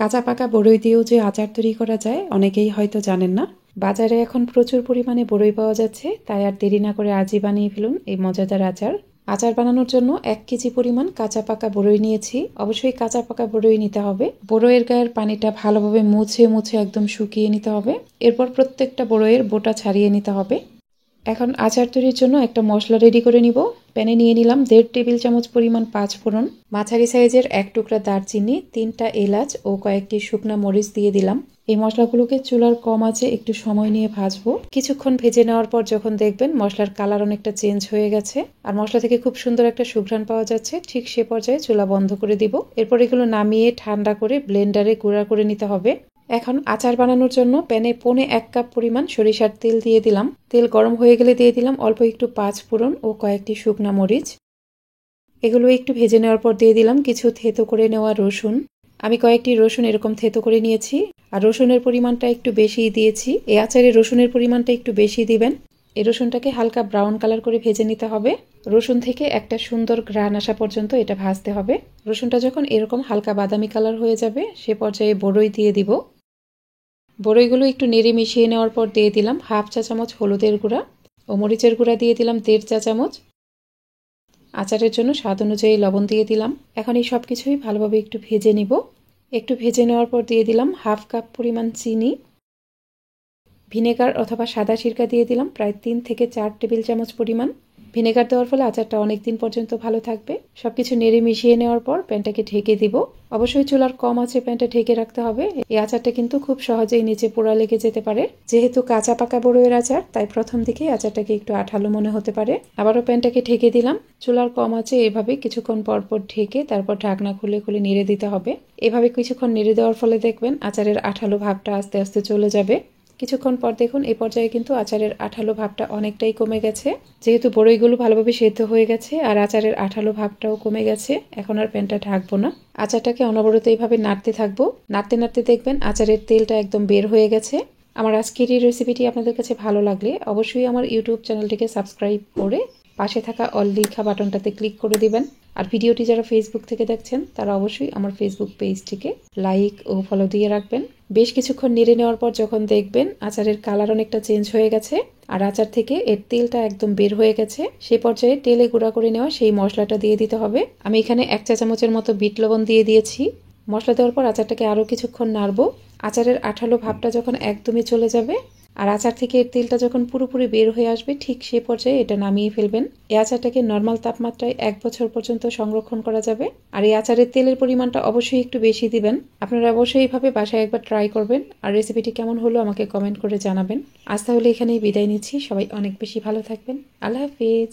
কাঁচা পাকা বড়ই দিয়েও যে আচার তৈরি করা যায় অনেকেই হয়তো জানেন না। বাজারে এখন প্রচুর পরিমাণে বড়ই পাওয়া যাচ্ছে, তাই আর দেরি না করে আজই বানিয়ে ফেলুন এই মজাদার আচার। আচার বানানোর জন্য 1 কেজি পরিমাণ কাঁচা পাকা বড়ই নিয়েছি। অবশ্যই কাঁচা পাকা বড়ই নিতে হবে। বড়ইয়ের গায়ের পানিটা ভালোভাবে মুছে মুছে একদম শুকিয়ে নিতে হবে। এরপর প্রত্যেকটা বড়ইয়ের বোটা ছাড়িয়ে নিতে হবে। এখন আচার তৈরির জন্য একটা মশলা রেডি করে নিব। প্যানে নিয়ে নিলাম 1.5 টেবিল চামচ পরিমাণ পাঁচফোড়ন, মাঝারি সাইজের 1 টুকরা দারচিনি, 3টা এলাচ ও কয়েকটি শুকনা মরিচ দিয়ে দিলাম। এই মশলাগুলোকে চুলার কম আঁচে একটু সময় নিয়ে ভাজবো। কিছুক্ষণ ভেজে নেওয়ার পর যখন দেখবেন মশলার কালার অনেকটা চেঞ্জ হয়ে গেছে আর মশলা থেকে খুব সুন্দর একটা সুঘ্রাণ পাওয়া যাচ্ছে, ঠিক সে পর্যায়ে চুলা বন্ধ করে দিব। এরপর এগুলো নামিয়ে ঠান্ডা করে ব্লেন্ডারে গুঁড়া করে নিতে হবে। এখন আচার বানানোর জন্য প্যানে 1.25 কাপ পরিমাণ সরিষার তেল দিয়ে দিলাম। তেল গরম হয়ে গেলে দিয়ে দিলাম অল্প একটু পাঁচফোড়ন ও কয়েকটি শুকনা মরিচ। এগুলো একটু ভেজে নেওয়ার পর দিয়ে দিলাম কিছু থেতো করে নেওয়া রসুন। আমি কয়েকটি রসুন এরকম থেতো করে নিয়েছি আর রসুনের পরিমাণটা একটু বেশিই দিয়েছি। এই আচারে রসুনের পরিমাণটা একটু বেশি দিবেন। এই রসুনটাকে হালকা ব্রাউন কালার করে ভেজে নিতে হবে। রসুন থেকে একটা সুন্দর ঘ্রাণ আসা পর্যন্ত এটা ভাজতে হবে। রসুনটা যখন এরকম হালকা বাদামি কালার হয়ে যাবে সে পর্যায়ে বড়ই দিয়ে দিব। বড়ইগুলো একটু নেড়ে মিশিয়ে নেওয়ার পর দিয়ে দিলাম 1/2 চা চামচ হলুদের গুঁড়া ও মরিচের গুঁড়া দিয়ে দিলাম 1.5 চা চামচ। আচারের জন্য স্বাদ অনুযায়ী লবণ দিয়ে দিলাম। এখন এই সব কিছুই ভালোভাবে একটু ভেজে নিব। একটু ভেজে নেওয়ার পর দিয়ে দিলাম 1/2 কাপ পরিমাণ চিনি। ভিনেগার অথবা সাদা সিরকা দিয়ে দিলাম প্রায় 3 থেকে 4 টেবিল চামচ পরিমাণ। ভিনেগার দেওয়ার ফলে আচারটা অনেক দিন পর্যন্ত ভালো থাকবে। সবকিছু নেড়ে মিশিয়ে নেওয়ার পর প্যানটাকে ঢেকে দিব। অবশ্যই চুলার কম আঁচে প্যানটা ঢেকে রাখতে হবে। এই আচারটা কিন্তু খুব সহজেই নিচে পোড়া লেগে যেতে পারে। যেহেতু কাঁচা পাকা বড়ইয়ের আচার, তাই প্রথম দিকেই আচারটাকে একটু আঠালো মনে হতে পারে। আবারও প্যানটাকে ঢেকে দিলাম। চুলার কম আঁচে এভাবে কিছুক্ষণ পর পর ঢেকে তারপর ঢাকনা খুলে খুলে নেড়ে দিতে হবে। এভাবে কিছুক্ষণ নেড়ে দেওয়ার ফলে দেখবেন আচারের আঠালো ভাবটা আস্তে আস্তে চলে যাবে। কিছুক্ষণ পর দেখুন এই পর্যায়ে কিন্তু আচারের আঠালো ভাবটা অনেকটাই কমে গেছে। যেহেতু বড়ইগুলো ভালোভাবে সেদ্ধ হয়ে গেছে আর আচারের আঠালো ভাবটাও কমে গেছে, এখন আর প্যানটা ঢাকবো না। আচারটাকে অনবরত এইভাবে নাড়তে থাকবো। নাড়তে নাড়তে দেখবেন আচারের তেলটা একদম বের হয়ে গেছে। আমার আজকের এই রেসিপিটি আপনাদের কাছে ভালো লাগলে অবশ্যই আমার ইউটিউব চ্যানেলটিকে সাবস্ক্রাইব করে পাশে থাকা অল লেখা বাটনটাতে ক্লিক করে দিবেন। আর ভিডিওটি যারা ফেসবুক থেকে দেখছেন তারা অবশ্যই আমার ফেসবুক পেজটিকে লাইক ও ফলো দিয়ে রাখবেন। বেশ কিছুক্ষণ নেড়ে নেওয়ার পর যখন দেখবেন আচারের কালার অনেকটা চেঞ্জ হয়ে গেছে আর আচার থেকে এর তেলটা একদম বের হয়ে গেছে, সেই পর্যায়ে তেলে গুঁড়া করে নেওয়া সেই মশলাটা দিয়ে দিতে হবে। আমি এখানে 1 চা চামচের মতো বিট লবণ দিয়ে দিয়েছি। মশলা দেওয়ার পর আচারটাকে আরও কিছুক্ষণ নাড়বো। আচারের আঠালো ভাবটা যখন একদমই চলে যাবে আর আচার থেকে এর তেলটা যখন পুরোপুরি বের হয়ে আসবে, ঠিক সে পর্যায়ে এটা নামিয়ে ফেলবেন। এই আচারটাকে নর্মাল তাপমাত্রায় 1 বছর পর্যন্ত সংরক্ষণ করা যাবে। আর এই আচারের তেলের পরিমাণটা অবশ্যই একটু বেশি দিবেন। আপনারা অবশ্যই এইভাবে বাসায় একবার ট্রাই করবেন আর রেসিপিটি কেমন হলো আমাকে কমেন্ট করে জানাবেন। আজ তাহলে এখানেই বিদায় নিচ্ছি। সবাই অনেক বেশি ভালো থাকবেন। আল্লাহ হাফেজ।